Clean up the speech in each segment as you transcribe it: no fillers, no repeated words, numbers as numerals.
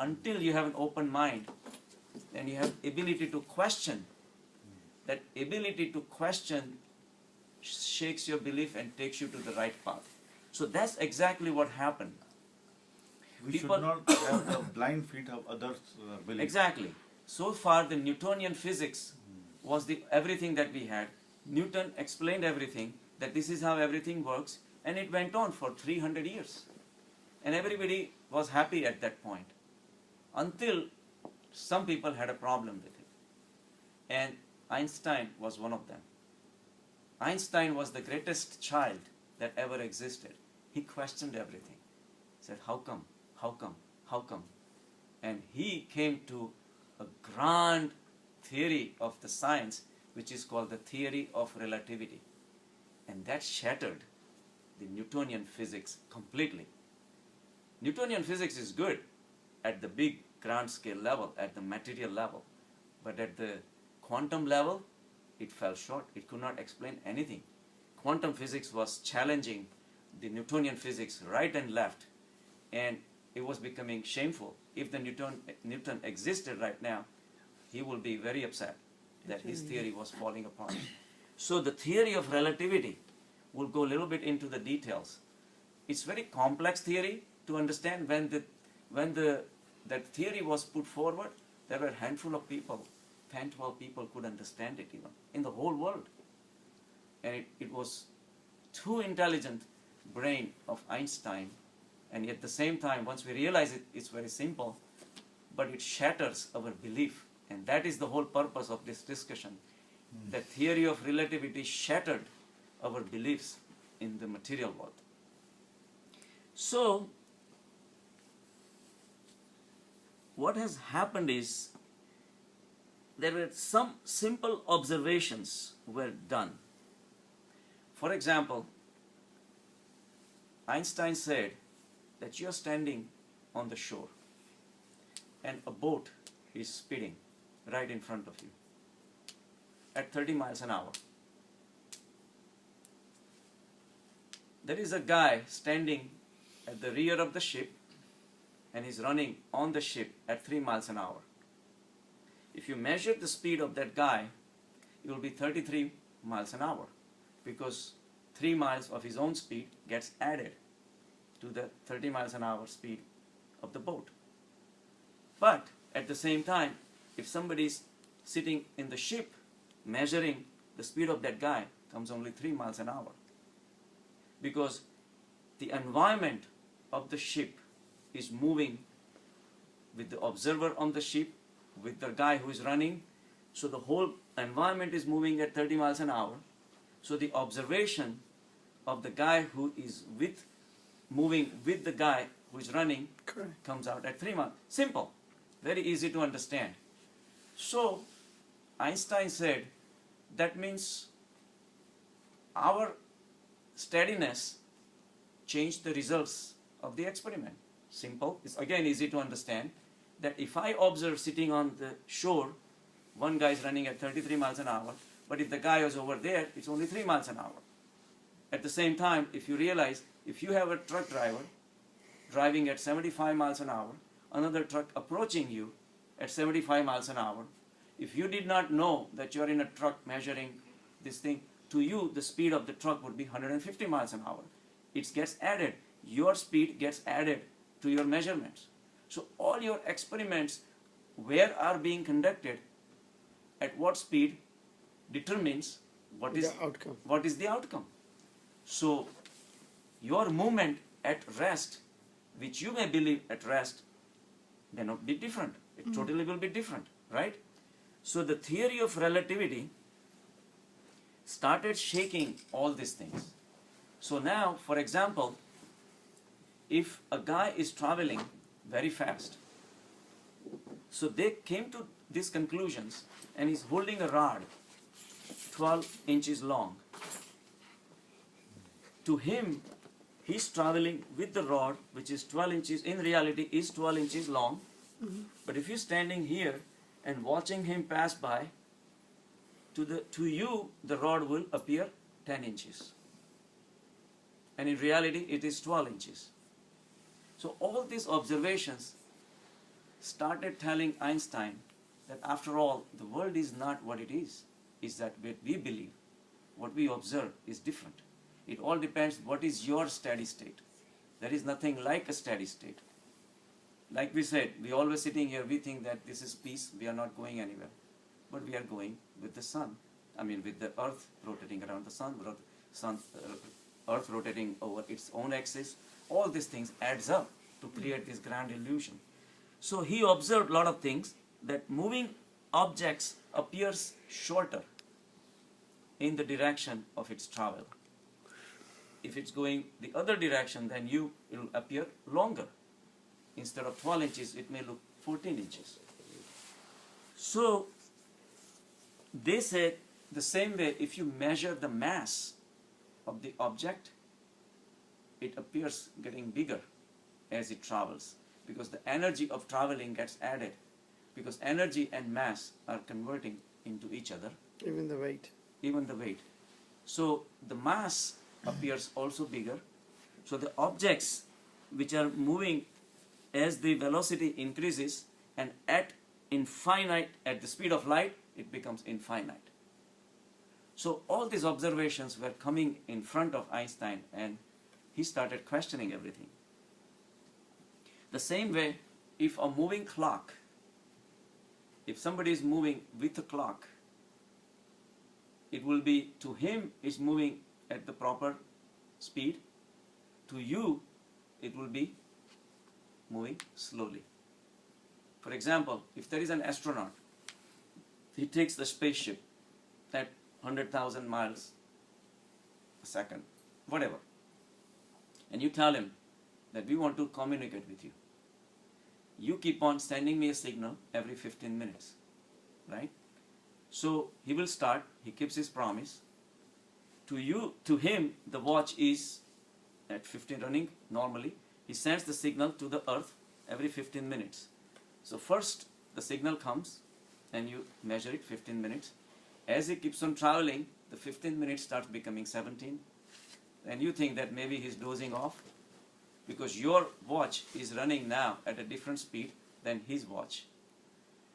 until you have an open mind and you have ability to question, that ability to question shakes your belief and takes you to the right path. So that's exactly what happened. We should not have the blind feet of others' beliefs. Exactly. So far the Newtonian physics was the everything that we had. Newton explained everything, that this is how everything works, and it went on for 300 years. And everybody was happy at that point, until some people had a problem with it. And Einstein was one of them. Einstein was the greatest child that ever existed. He questioned everything. He said, how come? How come? How come? And he came to a grand theory of the science, which is called the theory of relativity. And that shattered the Newtonian physics completely. Newtonian physics is good at the big grand scale level, at the material level. But at the quantum level, it fell short. It could not explain anything. Quantum physics was challenging the Newtonian physics right and left. And it was becoming shameful. If the Newton existed right now, he will be very upset that his theory was falling apart. So the theory of relativity will go a little bit into the details. It's very complex theory to understand. When that theory was put forward, there were a handful of people, 10, 12 people could understand it even, in the whole world. And it was too intelligent brain of Einstein. And at the same time, once we realize it, it's very simple, but it shatters our belief. And that is the whole purpose of this discussion. The theory of relativity shattered our beliefs in the material world. So, what has happened is, there were some simple observations were done. For example, Einstein said that you are standing on the shore and a boat is speeding right in front of you at 30 miles an hour. There is a guy standing at the rear of the ship and he's running on the ship at 3 miles an hour. If you measure the speed of that guy, it will be 33 miles an hour, because 3 miles of his own speed gets added to the 30 miles an hour speed of the boat. But at the same time, if somebody is sitting in the ship, measuring the speed of that guy comes only 3 miles an hour, because the environment of the ship is moving with the observer on the ship, with the guy who is running. So the whole environment is moving at 30 miles an hour. So the observation of the guy who is moving with the guy who is running comes out at 3 miles. Simple, very easy to understand. So Einstein said that means our steadiness changed the results of the experiment. Simple, it's again easy to understand, that if I observe sitting on the shore, one guy is running at 33 miles an hour, but if the guy is over there, it's only 3 miles an hour. At the same time, if you realize, if you have a truck driver driving at 75 miles an hour, another truck approaching you at 75 miles an hour, if you did not know that you are in a truck measuring this thing, to you the speed of the truck would be 150 miles an hour. It gets added. Your speed gets added to your measurements. So all your experiments, where are being conducted, at what speed, determines what is the outcome. So your movement at rest, which you may believe at rest, may not be different. It totally will be different, right? So the theory of relativity started shaking all these things. So now, for example, if a guy is traveling very fast, so they came to these conclusions, and he's holding a rod 12 inches long. To him, he's traveling with the rod, which is 12 inches, in reality is 12 inches long. But if you're standing here and watching him pass by, to you the rod will appear 10 inches. And in reality it is 12 inches. So all these observations started telling Einstein that after all, the world is not what it is that what we believe, what we observe is different. It all depends what is your steady state. There is nothing like a steady state. Like we said, we always sitting here, we think that this is peace, we are not going anywhere. But we are going with the sun. I mean with the earth rotating around the sun, earth rotating over its own axis. All these things adds up to create this grand illusion. So he observed a lot of things, that moving objects appears shorter in the direction of its travel. If it's going the other direction, then it will appear longer. Instead of 12 inches, it may look 14 inches. So they said the same way, if you measure the mass of the object, it appears getting bigger as it travels, because the energy of traveling gets added, because energy and mass are converting into each other. Even the weight. Even the weight. So the mass appears also bigger. So the objects which are moving as the velocity increases, and at the speed of light, it becomes infinite. So all these observations were coming in front of Einstein, and he started questioning everything. The same way, if a moving clock, if somebody is moving with a clock, it will be, to him, is moving at the proper speed. To you, it will be moving slowly. For example, if there is an astronaut, he takes the spaceship at 100,000 miles a second, whatever, and you tell him that we want to communicate with you. You keep on sending me a signal every 15 minutes, right? So he will start, he keeps his promise. To him, the watch is at 15 running normally. He sends the signal to the earth every 15 minutes. So first the signal comes and you measure it 15 minutes. As it keeps on traveling, the 15 minutes starts becoming 17. And you think that maybe he's dozing off, because your watch is running now at a different speed than his watch.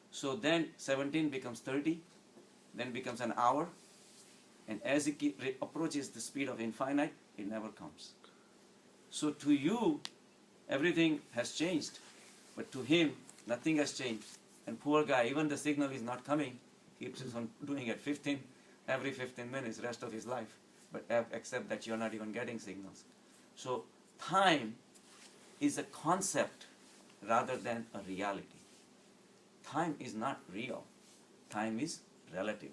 So then 17 becomes 30, then becomes an hour, and as it approaches the speed of infinite, it never comes. So to you, everything has changed, but to him, nothing has changed. And poor guy, even the signal is not coming, keeps on doing it every 15 minutes, rest of his life. But except that you're not even getting signals. So time is a concept rather than a reality. Time is not real. Time is relative.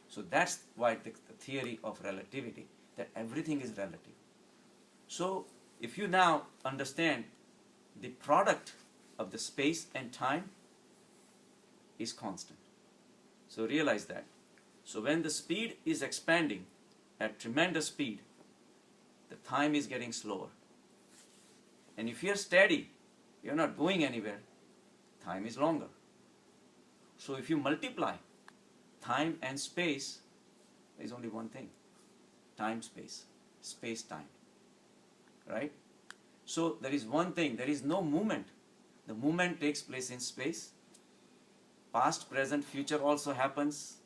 So that's why the theory of relativity, that everything is relative. So if you now understand the product of the space and time is constant. So realize that. So when the speed is expanding at tremendous speed, the time is getting slower. And if you're steady, you're not going anywhere, time is longer. So if you multiply time and space, there is only one thing: time, space, space, time. Right? So there is one thing, there is no movement. The movement takes place in space. Past, present, future also happens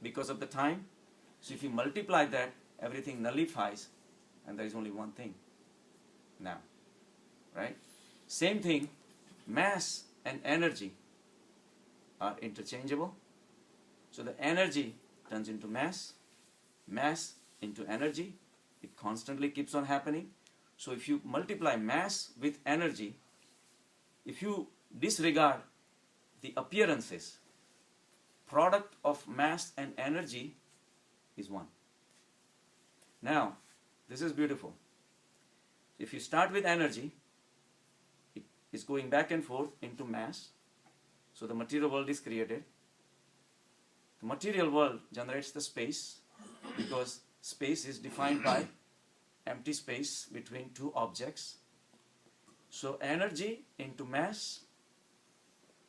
because of the time. So if you multiply that, everything nullifies, and there is only one thing now. Right? Same thing, mass and energy are interchangeable. So the energy turns into mass, mass into energy. It constantly keeps on happening. So if you multiply mass with energy, if you disregard the appearances, product of mass and energy is one. Now, this is beautiful. If you start with energy, it is going back and forth into mass. So the material world is created. The material world generates the space, because space is defined by empty space between two objects. So energy into mass,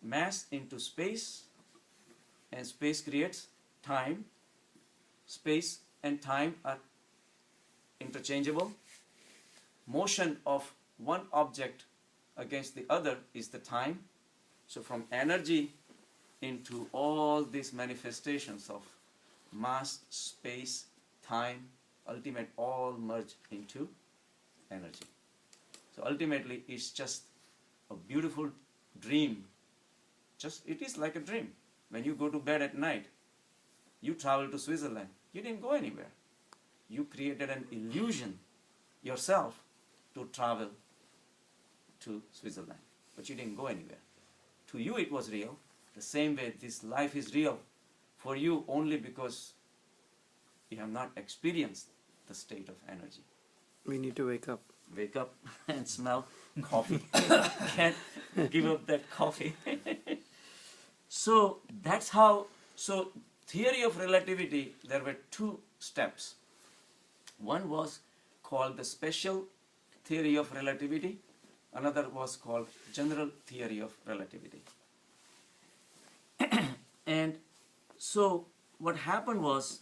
mass into space, and space creates time. Space and time are interchangeable. Motion of one object against the other is the time. So from energy into all these manifestations of mass, space, time, ultimate all merge into energy. So ultimately it's just a beautiful dream. It is like a dream. When you go to bed at night, you travel to Switzerland. You didn't go anywhere. You created an illusion yourself to travel to Switzerland. But you didn't go anywhere. To you it was real. The same way this life is real for you only because you have not experienced the state of energy. We need to wake up. Wake up and smell coffee. Can't give up that coffee. So that's how, so theory of relativity, there were two steps. One was called the special theory of relativity. Another was called general theory of relativity. And so what happened was,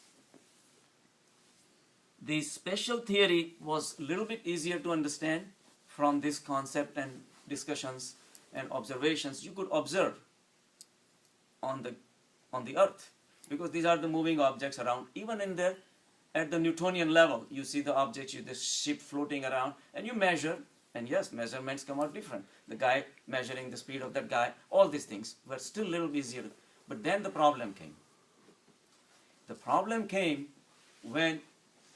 the special theory was a little bit easier to understand from this concept and discussions and observations. You could observe on the earth, because these are the moving objects around. Even at the Newtonian level, you see the objects, the ship floating around, and you measure, and yes, measurements come out different. The guy measuring the speed of that guy, all these things were still a little easier. But then the problem came. The problem came when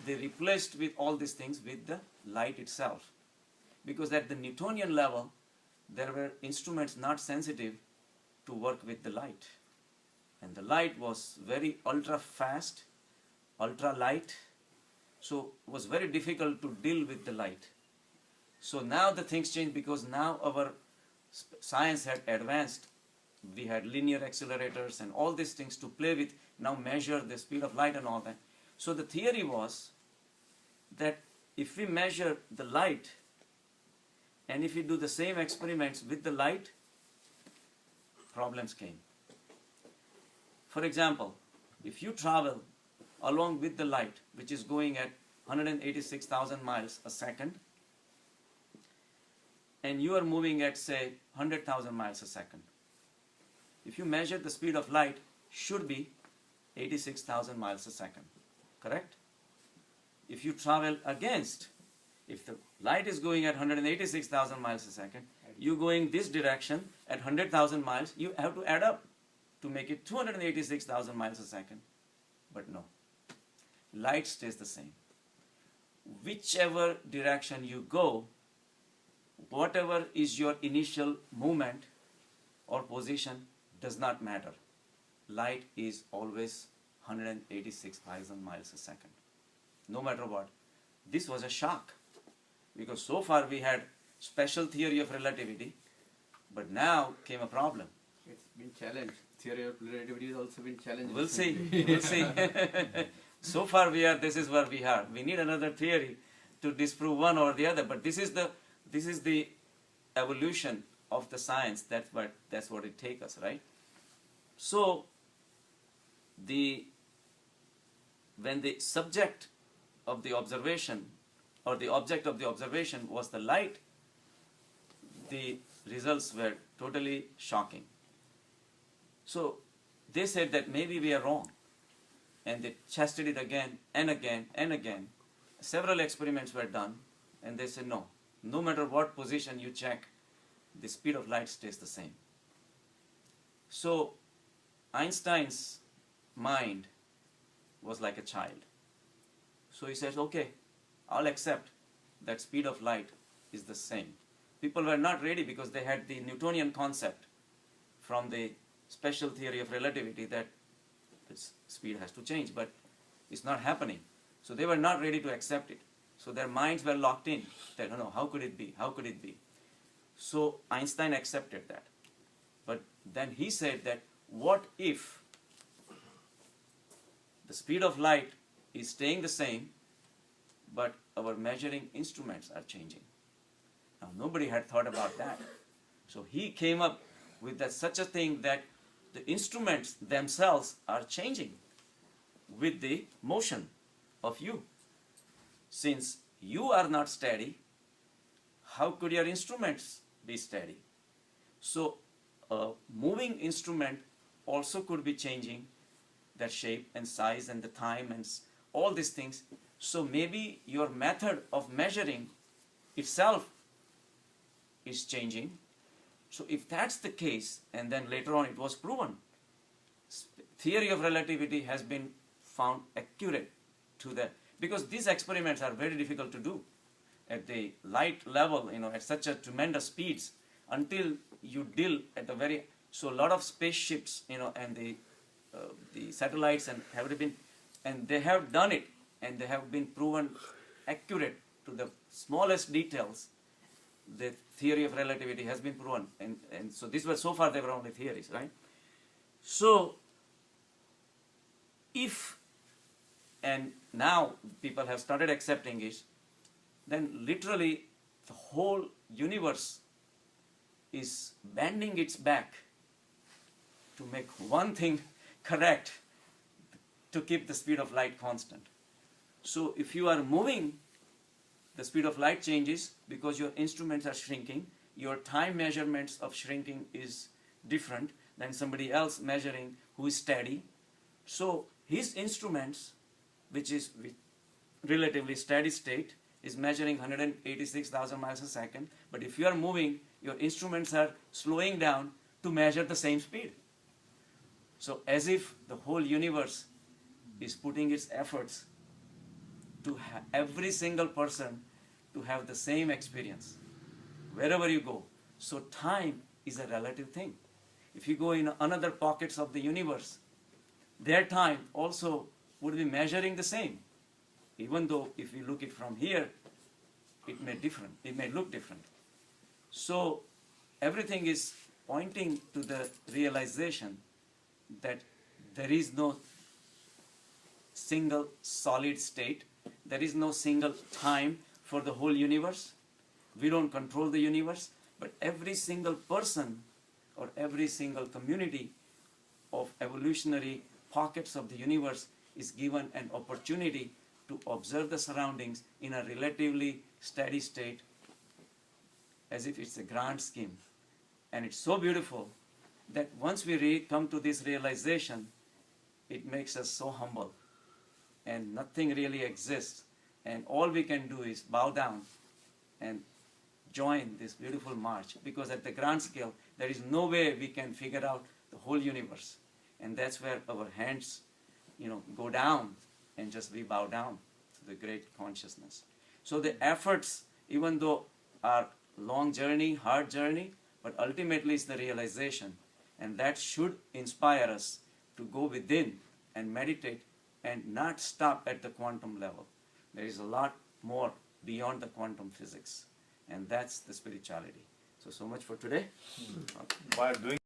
they replaced with all these things with the light itself. Because at the Newtonian level, there were instruments not sensitive to work with the light. And the light was very ultra fast, ultra light, so it was very difficult to deal with the light. So now the things changed, because now our science had advanced. We had linear accelerators and all these things to play with, now measure the speed of light and all that. So the theory was that if we measure the light and if we do the same experiments with the light, problems came. For example, if you travel along with the light, which is going at 186,000 miles a second, and you are moving at, say, 100,000 miles a second, if you measure the speed of light, should be 86,000 miles a second, correct? If you travel against, if the light is going at 186,000 miles a second, you going this direction at 100,000 miles, you have to add up to make it 286,000 miles a second. But no, light stays the same. Whichever direction you go, whatever is your initial movement or position does not matter. Light is always 186,000 miles a second, no matter what. This was a shock, because so far we had special theory of relativity, but now came a problem. It's been challenged. Theory of relativity has also been challenged. We'll see. We'll see. So far this is where we are. We need another theory to disprove one or the other, but this is the evolution of the science. That's what it takes us, right? So when the subject of the observation or the object of the observation was the light, the results were totally shocking. So they said that maybe we are wrong, and they tested it again and again and again. Several experiments were done, and they said no matter what position you check, the speed of light stays the same. So Einstein's mind was like a child. So he says, okay, I'll accept that speed of light is the same. People were not ready, because they had the Newtonian concept from the special theory of relativity that its speed has to change, but it's not happening. So they were not ready to accept it. So their minds were locked in. That, no, how could it be? How could it be? So Einstein accepted that. But then he said that, what if the speed of light is staying the same, but our measuring instruments are changing? Now nobody had thought about that. So he came up with such a thing that the instruments themselves are changing with the motion of you. Since you are not steady, how could your instruments be steady? So a moving instrument also could be changing that shape and size and the time and all these things. So maybe your method of measuring itself is changing. So if that's the case, and then later on it was proven, theory of relativity has been found accurate to that, because these experiments are very difficult to do at the light level, at such a tremendous speeds, until you deal at the very, so a lot of spaceships, and the satellites and have been, and they have done it, and they have been proven accurate to the smallest details. The theory of relativity has been proven, and so these were, so far they were only theories, right? So if, and now people have started accepting it, then literally the whole universe is bending its back to make one thing correct, to keep the speed of light constant. So if you are moving, the speed of light changes because your instruments are shrinking. Your time measurements of shrinking is different than somebody else measuring who is steady. So his instruments, which is relatively steady state, is measuring 186,000 miles a second. But if you are moving, your instruments are slowing down to measure the same speed. So as if the whole universe is putting its efforts to every single person to have the same experience wherever you go. So time is a relative thing. If you go in another pockets of the universe, their time also would be measuring the same, even though if you look it from here, it may look different. So everything is pointing to the realization that there is no single solid state, there is no single time for the whole universe. We don't control the universe, but every single person or every single community of evolutionary pockets of the universe is given an opportunity to observe the surroundings in a relatively steady state, as if it's a grand scheme. And it's so beautiful that once we come to this realization, it makes us so humble, and nothing really exists, and all we can do is bow down and join this beautiful march, because at the grand scale there is no way we can figure out the whole universe, and that's where our hands go down and just we bow down to the great consciousness. So the efforts, even though are long journey, hard journey, but ultimately it's the realization, and that should inspire us to go within and meditate and not stop at the quantum level. There is a lot more beyond the quantum physics, and that's the spirituality. So much for today. By doing